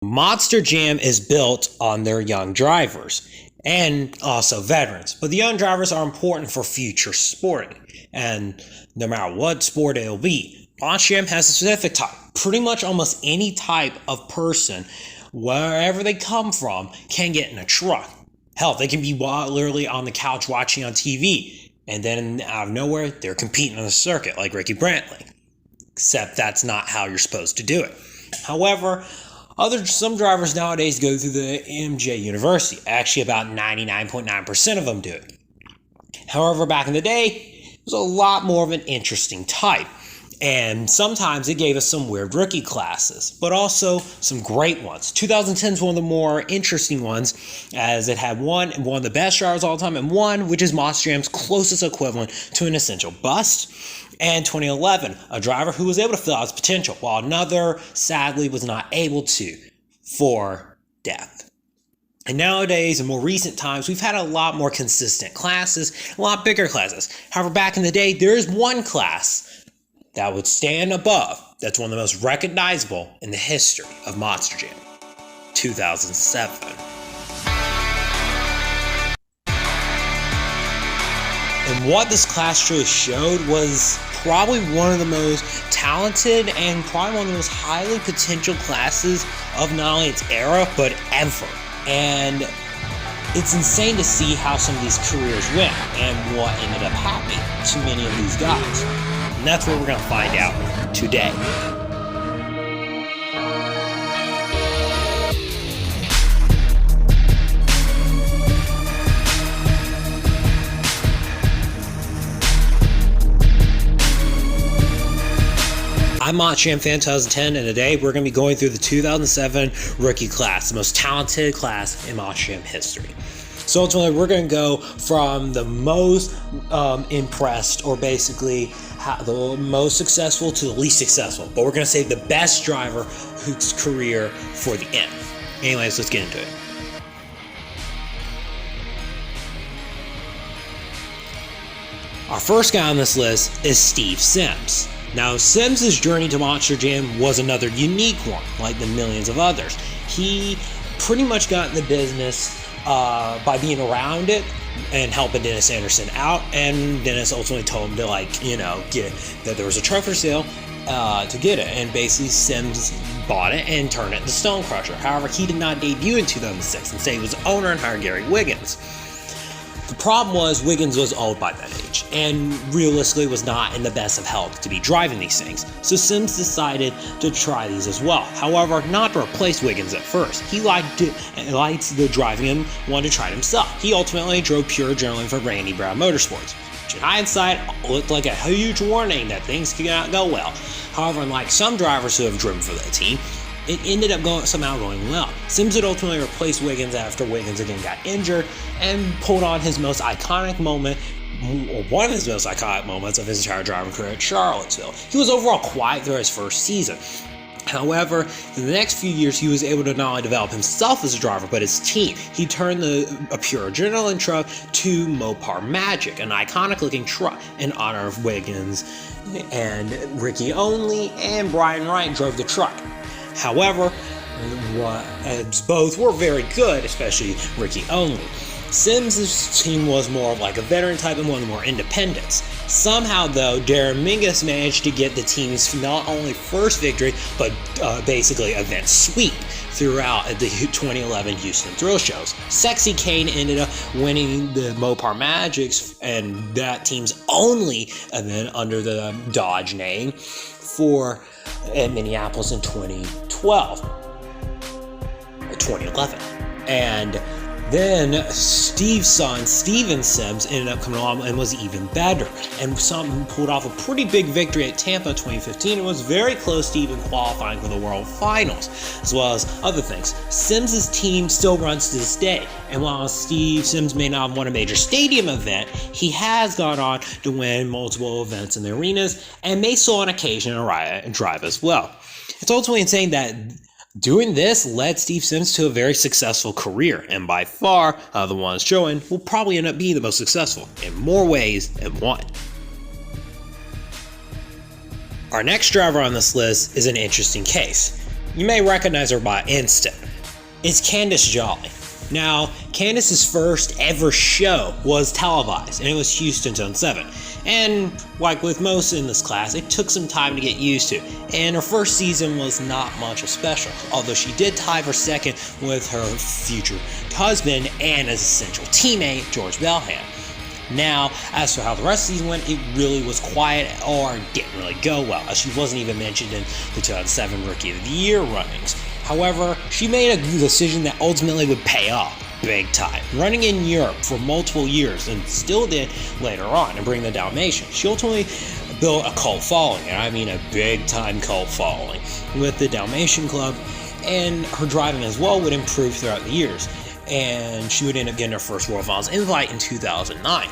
Monster Jam is built on their young drivers and also veterans, but the young drivers are important for future sporting. And no matter what sport it'll be, Monster Jam has a specific type. Pretty much almost any type of person, wherever they come from, can get in a truck. Hell, they can be literally on the couch watching on TV, and then out of nowhere, they're competing on the circuit like Ricky Brantley. Except that's not how you're supposed to do it. However, some drivers nowadays go through the MJ University. Actually, about 99.9% of them do it. However, back in the day, it was a lot more of an interesting type. And sometimes it gave us some weird rookie classes, but also some great ones. 2010 is one of the more interesting ones, as it had one of the best drivers of all time, and one which is Monster Jam's closest equivalent to an essential bust. And 2011, a driver who was able to fill out his potential, while another sadly was not able to for death. And nowadays, in more recent times, we've had a lot more consistent classes, a lot bigger classes. However, back in the day, there is one class that would stand above, that's one of the most recognizable in the history of Monster Jam. 2007. And what this class truly showed was probably one of the most talented and probably one of the most highly potential classes of not only its era, but ever. And it's insane to see how some of these careers went and what ended up happening to many of these guys. And that's what we're going to find out today. I'm Monster Jam Fan 2010, and today we're going to be going through the 2007 rookie class, the most talented class in Monster Jam history. So ultimately, we're going to go from the most impressed, or basically the most successful, to the least successful. But we're going to save the best driver whose career for the end. Anyways, let's get into it. Our first guy on this list is Steve Sims. Now, Sims' journey to Monster Jam was another unique one, like the millions of others. He pretty much got in the business by being around it and helping Dennis Anderson out, and Dennis ultimately told him to get that there was a truck for sale to get it, and basically Sims bought it and turned it into Stone Crusher. However, he did not debut in 2006. Instead, he was the owner and hired Gary Wiggins. The problem was Wiggins was old by that age and realistically was not in the best of health to be driving these things, so Sims decided to try these as well. However, not to replace Wiggins at first. He liked the driving and wanted to try it himself. He ultimately drove pure adrenaline for Randy Brown Motorsports, which in hindsight looked like a huge warning that things could not go well. However, unlike some drivers who have driven for that team, it ended up somehow going well. Sims would ultimately replace Wiggins after Wiggins again got injured and pulled on his most iconic moment, or one of his most iconic moments of his entire driving career at Charlottesville. He was overall quiet through his first season. However, in the next few years, he was able to not only develop himself as a driver, but his team. He turned a pure adrenaline truck to Mopar Magic, an iconic-looking truck in honor of Wiggins, and Ricky Only and Brian Wright drove the truck. However, as both were very good, especially Ricky Only. Sims' team was more of like a veteran type and one more independents. Somehow, though, Darren Mingus managed to get the team's not only first victory, but basically event sweep throughout the 2011 Houston Thrill Shows. Sexy Kane ended up winning the Mopar Magics and that team's only event under the Dodge name at Minneapolis in 2011. And then Steve's son, Steven Sims, ended up coming along and was even better. And pulled off a pretty big victory at Tampa in 2015 and was very close to even qualifying for the World Finals, as well as other things. Sims' team still runs to this day. And while Steve Sims may not have won a major stadium event, he has gone on to win multiple events in the arenas and may still on occasion ride and drive as well. It's ultimately insane that doing this led Steve Sims to a very successful career, and by far, the ones showing will probably end up being the most successful in more ways than one. Our next driver on this list is an interesting case. You may recognize her by instant. It's Candice Jolly. Now, Candice's first ever show was televised, and it was Houston Zone 7. And like with most in this class, it took some time to get used to, and her first season was not much of special, although she did tie for second with her future husband and his essential teammate, George Belham. Now, as for how the rest of the season went, it really was quiet or didn't really go well, as she wasn't even mentioned in the 2007 Rookie of the Year runnings. However, she made a decision that ultimately would pay off big time, running in Europe for multiple years, and still did later on and bring the Dalmatians. She ultimately built a cult following, and I mean a big time cult following, with the Dalmatian Club, and her driving as well would improve throughout the years, and she would end up getting her first World Finals invite in 2009.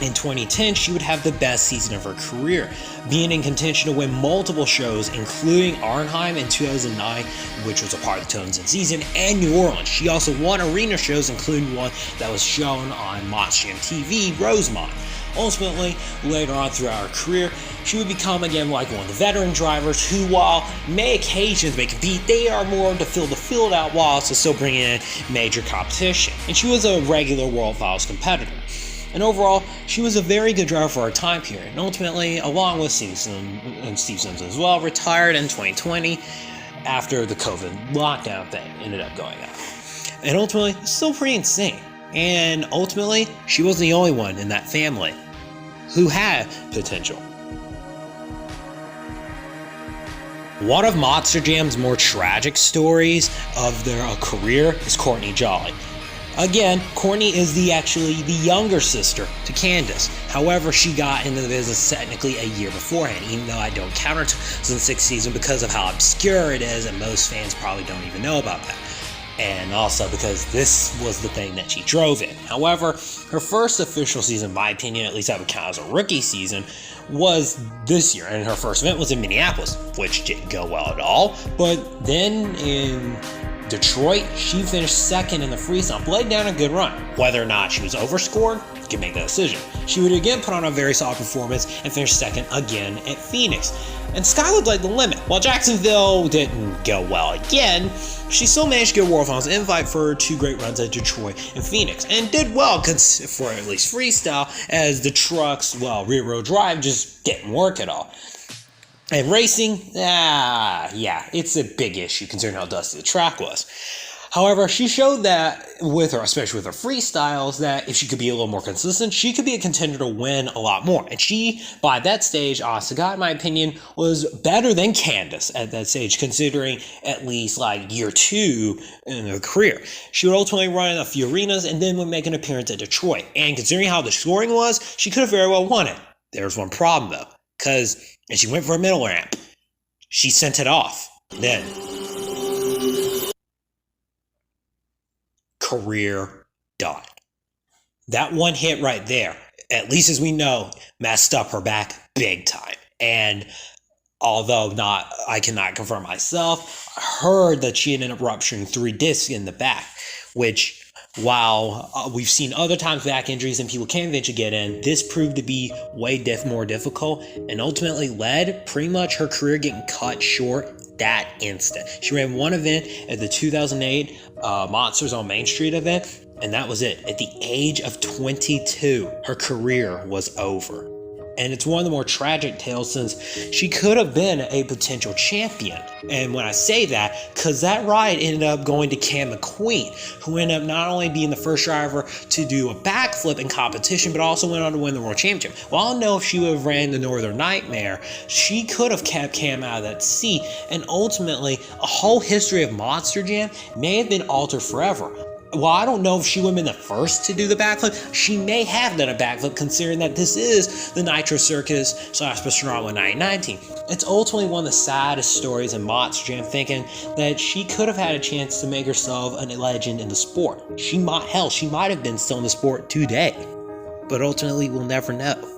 In 2010, she would have the best season of her career, being in contention to win multiple shows, including Arnhem in 2009, which was a part of the Tones and season, and New Orleans. She also won arena shows, including one that was shown on Monster Jam TV, Rosemont. Ultimately, later on throughout her career, she would become again like one of the veteran drivers who, while may occasions may compete, they are more to fill the field out while also still bringing in major competition. And she was a regular World Finals competitor. And overall, she was a very good driver for her time period, and ultimately, along with Steve Sims as well, retired in 2020 after the COVID lockdown thing ended up going on. And ultimately, it's still pretty insane. And ultimately, she wasn't the only one in that family who had potential. One of Monster Jam's more tragic stories of their career is Courtney Jolly. Again, Courtney is actually the younger sister to Candice. However, she got into the business technically a year beforehand, even though I don't count her 2006 season because of how obscure it is, and most fans probably don't even know about that. And also because this was the thing that she drove in. However, her first official season, in my opinion, at least I would count as a rookie season, was this year, and her first event was in Minneapolis, which didn't go well at all. But then in Detroit, she finished second in the freestyle, laid down a good run. Whether or not she was overscored, you can make that decision. She would again put on a very solid performance and finish second again at Phoenix. And sky looked like the limit. While Jacksonville didn't go well again, she still managed to get a World Finals invite for two great runs at Detroit and Phoenix, and did well for at least freestyle, as the trucks, rear row drive just didn't work at all. And racing, it's a big issue considering how dusty the track was. However, she showed that especially with her freestyles, that if she could be a little more consistent, she could be a contender to win a lot more. And she, by that stage, honest to God, in my opinion, was better than Candice at that stage, considering at least like year 2 in her career. She would ultimately run in a few arenas and then would make an appearance at Detroit. And considering how the scoring was, she could have very well won it. There's one problem though, and she went for a middle ramp. She sent it off. Then career done. That one hit right there, at least as we know, messed up her back big time. And although I cannot confirm myself, I heard that she ended up rupturing 3 discs in the back, which, while we've seen other times back injuries and people can eventually get in, this proved to be way more difficult, and ultimately led pretty much her career getting cut short that instant. She ran one event at the 2008 Monsters on Main Street event, and that was it. At the age of 22, her career was over. And it's one of the more tragic tales, since she could have been a potential champion. And when I say that, because that ride ended up going to Cam McQueen, who ended up not only being the first driver to do a backflip in competition, but also went on to win the World Championship. Well, I don't know if she would have ran the Northern Nightmare. She could have kept Cam out of that seat, and ultimately, a whole history of Monster Jam may have been altered forever. While I don't know if she would have been the first to do the backflip, she may have done a backflip, considering that this is the Nitro Circus / Pastrana 919. It's ultimately one of the saddest stories in Monster Jam, thinking that she could have had a chance to make herself a legend in the sport. She might have been still in the sport today, but ultimately we'll never know.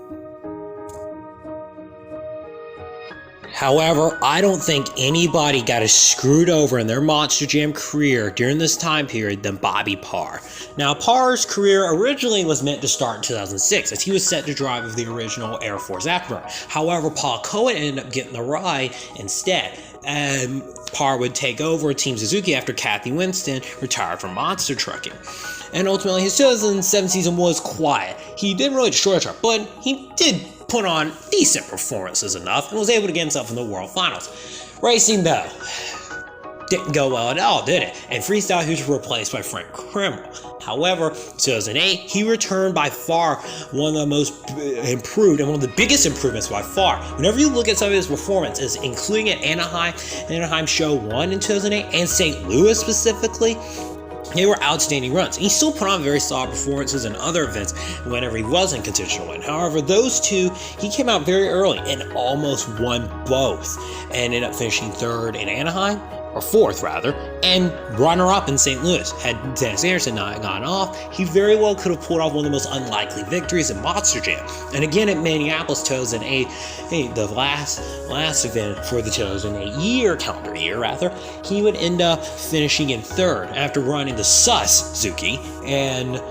However, I don't think anybody got as screwed over in their Monster Jam career during this time period than Bobby Parr. Now, Parr's career originally was meant to start in 2006, as he was set to drive with the original Air Force Afterburner. However, Paul Cohen ended up getting the ride instead. Parr would take over Team Suzuki after Kathy Winston retired from monster trucking. And ultimately, his 2007 season was quiet. He didn't really destroy the truck, but he did put on decent performances enough and was able to get himself in the World Finals. Racing, though, didn't go well at all, did it? And freestyle, he was replaced by Frank Krimmel. However, 2008, he returned by far one of the most improved and one of the biggest improvements by far. Whenever you look at some of his performances, including at Anaheim Show 1 in 2008 and St. Louis specifically, they were outstanding runs. He still put on very solid performances in other events whenever he was in contention to win. However, those two, he came out very early and almost won both. And ended up finishing third in Anaheim, or fourth rather, and runner-up in St. Louis. Had Dennis Anderson not gone off, he very well could have pulled off one of the most unlikely victories in Monster Jam. And again at Minneapolis 2008, the last event for the 2008 calendar year rather, he would end up finishing in third after running the Suzuki and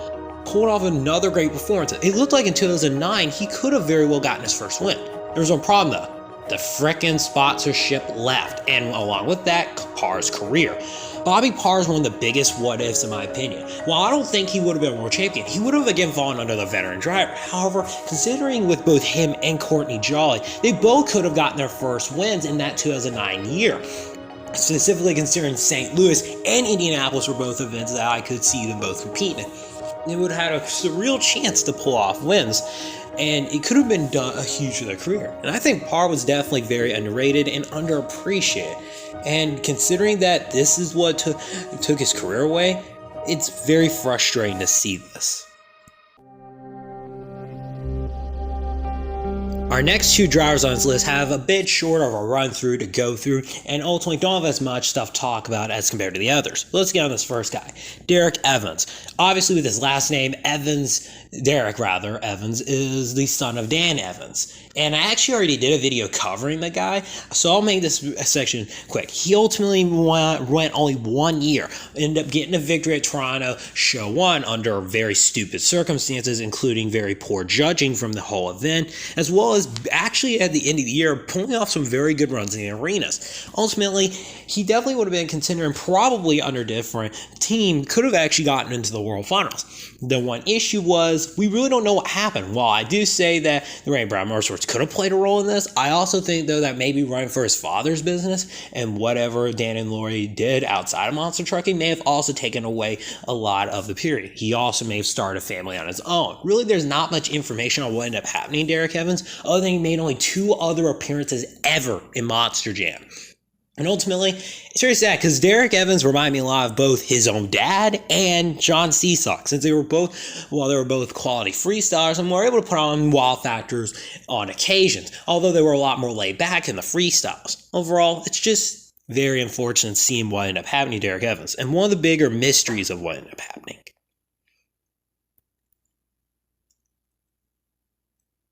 pulled off another great performance. It looked like in 2009 he could have very well gotten his first win. There was one problem though. The frickin' sponsorship left, and along with that, Parr's career. Bobby Parr is one of the biggest what-ifs in my opinion. While I don't think he would have been world champion, he would have again fallen under the veteran driver. However, considering with both him and Courtney Jolly, they both could have gotten their first wins in that 2009 year. Specifically considering St. Louis and Indianapolis were both events that I could see them both competing in. They would have had a real chance to pull off wins, and it could have been a huge for their career. And I think Parr was definitely very underrated and underappreciated. And considering that this is what took his career away, it's very frustrating to see this. Our next two drivers on this list have a bit shorter of a run through to go through and ultimately don't have as much stuff to talk about as compared to the others. Let's get on this first guy, Derek Evans. Obviously with his last name, Derek Evans is the son of Dan Evans. And I actually already did a video covering the guy, so I'll make this section quick. He ultimately went only 1 year, ended up getting a victory at Toronto Show 1 under very stupid circumstances, including very poor judging from the whole event, as well as actually at the end of the year pulling off some very good runs in the arenas. Ultimately, he definitely would have been considered and probably under a different team, could have actually gotten into the World Finals. The one issue was we really don't know what happened. While I do say that the Ray Brown Motorsports could have played a role in this, I also think though that maybe running for his father's business and whatever Dan and Lori did outside of monster trucking may have also taken away a lot of the period. He also may have started a family on his own. Really, there's not much information on what ended up happening to Derek Evans, other than he made only 2 other appearances ever in Monster Jam. And ultimately, it's very sad because Derek Evans reminded me a lot of both his own dad and John Seesaw, since they were both quality freestylers and were able to put on wow factors on occasions, although they were a lot more laid back in the freestyles. Overall, it's just very unfortunate seeing what ended up happening to Derek Evans, and one of the bigger mysteries of what ended up happening.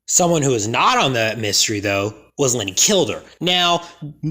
Someone who is not on that mystery, though, was Lenny Kilder. Now,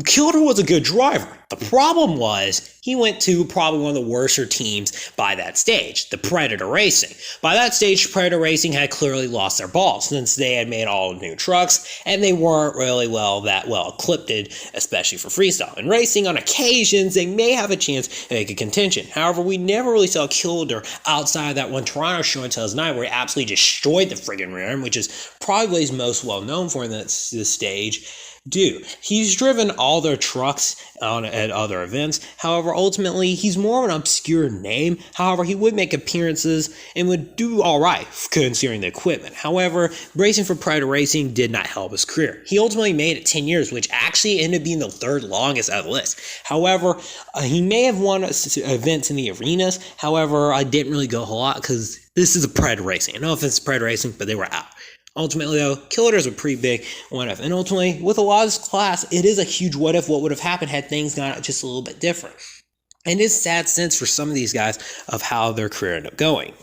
Kilder was a good driver. The problem was he went to probably one of the worser teams by that stage, the Predator Racing. By that stage, Predator Racing had clearly lost their ball since they had made all new trucks and they weren't really that well equipped, especially for freestyle. And racing on occasions, they may have a chance to make a contention. However, we never really saw Kilder outside of that one Toronto show in 2009 where he absolutely destroyed the friggin' rear end, which is probably what he's most well known for in this stage. He's driven all their trucks at other events. However, ultimately, he's more of an obscure name. However, he would make appearances and would do all right considering the equipment. However, racing for Predator Racing did not help his career. He ultimately made it 10 years, which actually ended up being the third longest out of the list. However, he may have won events in the arenas. However, I didn't really go a whole lot because this is a Predator Racing. No offense to Predator Racing, but they were out. Ultimately, though, Kilder is a pretty big what if. And ultimately, with a lot of this class, it is a huge what if. What would have happened had things gone just a little bit different? And it's sad sense for some of these guys of how their career ended up going.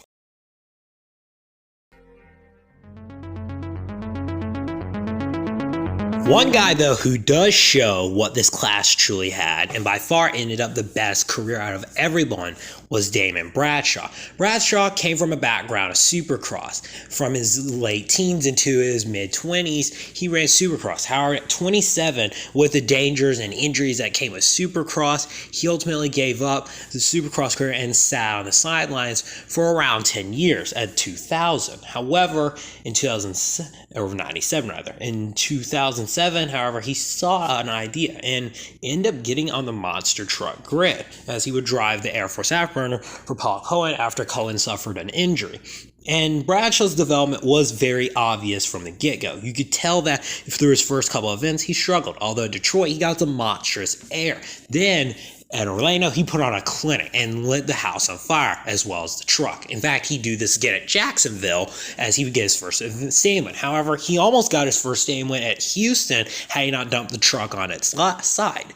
One guy, though, who does show what this class truly had, and by far ended up the best career out of everyone, was Damon Bradshaw. Bradshaw came from a background of Supercross. From his late teens into his mid-20s, he ran Supercross. However, at 27, with the dangers and injuries that came with Supercross, he ultimately gave up the Supercross career and sat on the sidelines for around 10 years at 2000. However, in 2007, however, he saw an idea and ended up getting on the monster truck grid as he would drive the Air Force Afterburner for Paul Cohen after Cohen suffered an injury. And Bradshaw's development was very obvious from the get-go. You could tell that through his first couple of events, he struggled. Although Detroit, he got the monstrous air. Then at Orlando, he put on a clinic and lit the house on fire, as well as the truck. In fact, he'd do this again at Jacksonville, as he would get his first stadium win. However, he almost got his first stadium win at Houston had he not dumped the truck on its side.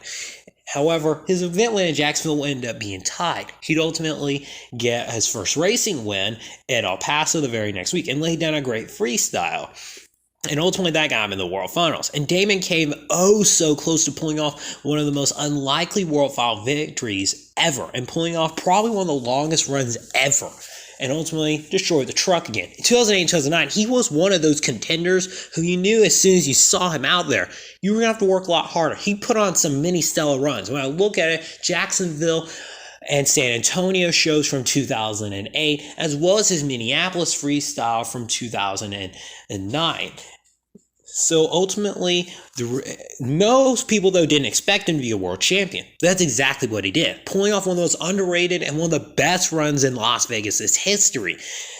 However, his event win in Jacksonville would end up being tied. He'd ultimately get his first racing win at El Paso the very next week and laid down a great freestyle. And ultimately, that got him in the World Finals. And Damon came so close to pulling off one of the most unlikely World Final victories ever, and pulling off probably one of the longest runs ever, and ultimately destroyed the truck again. In 2008 and 2009, he was one of those contenders who you knew as soon as you saw him out there, you were going to have to work a lot harder. He put on some mini stellar runs. When I look at it, Jacksonville and San Antonio shows from 2008, as well as his Minneapolis freestyle from 2009. So ultimately, most people, though, didn't expect him to be a world champion. That's exactly what he did, pulling off one of those underrated and one of the best runs in Las Vegas' history,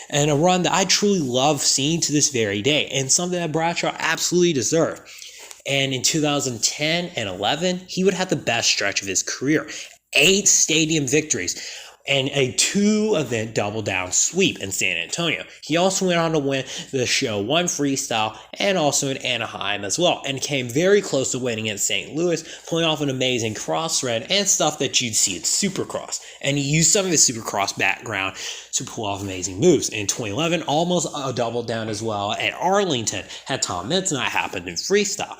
and a run that I truly love seeing to this very day, and something that Bradshaw absolutely deserved. And in 2010 and 11, he would have the best stretch of his career. 8 stadium victories and a 2-event double down sweep in San Antonio. He also went on to win the Show 1 freestyle and also in Anaheim as well, and came very close to winning in St. Louis, pulling off an amazing cross thread and stuff that you'd see at Supercross. And he used some of his Supercross background to pull off amazing moves. In 2011, almost a double down as well at Arlington, had Tom Midnight happen in freestyle.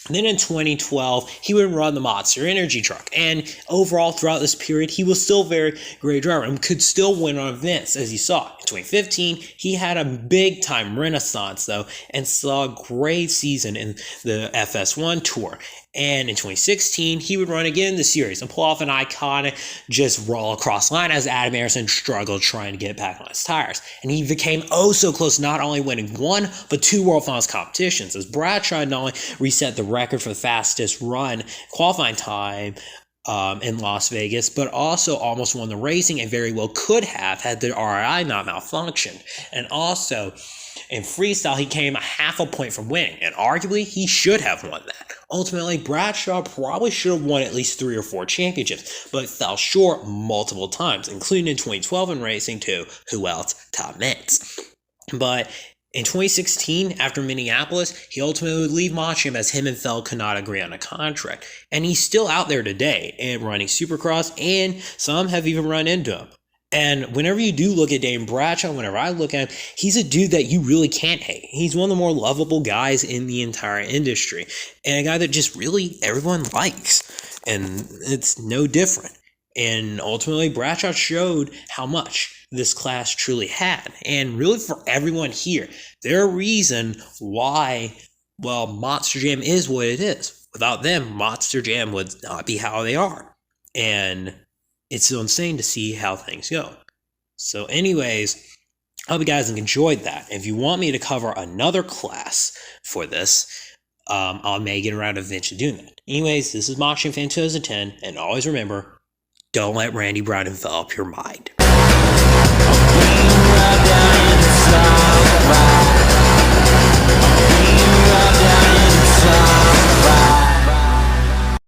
And then in 2012, he would run the Monster Energy truck. And overall, throughout this period, he was still a very great driver and could still win on events, as you saw. In 2015, he had a big-time renaissance, though, and saw a great season in the FS1 Tour. And in 2016, he would run again in the series and pull off an iconic just roll across line as Adam Harrison struggled trying to get back on his tires. And he became so close, not only winning 1, but 2 World Finals competitions, as Bradshaw not only reset the record for the fastest run qualifying time in Las Vegas, but also almost won the racing and very well could have had the RI not malfunctioned. And also, in freestyle, he came a half a point from winning, and arguably, he should have won that. Ultimately, Bradshaw probably should have won at least 3 or 4 championships, but fell short multiple times, including in 2012 in racing too. Who else? Tom Meents. But in 2016, after Minneapolis, he ultimately would leave Montreal as him and Feld could not agree on a contract. And he's still out there today and running Supercross, and some have even run into him. And whenever you do look at Damon Bradshaw, whenever I look at him, he's a dude that you really can't hate. He's one of the more lovable guys in the entire industry, and a guy that just really everyone likes, and it's no different. And ultimately, Bradshaw showed how much this class truly had. And really for everyone here, their reason why, Monster Jam is what it is. Without them, Monster Jam would not be how they are. And it's so insane to see how things go. So anyways, I hope you guys enjoyed that. If you want me to cover another class for this, I may get around to eventually doing that. Anyways, this is Monster Jam Fan 2010, and always remember, don't let Randy Brown envelop your mind.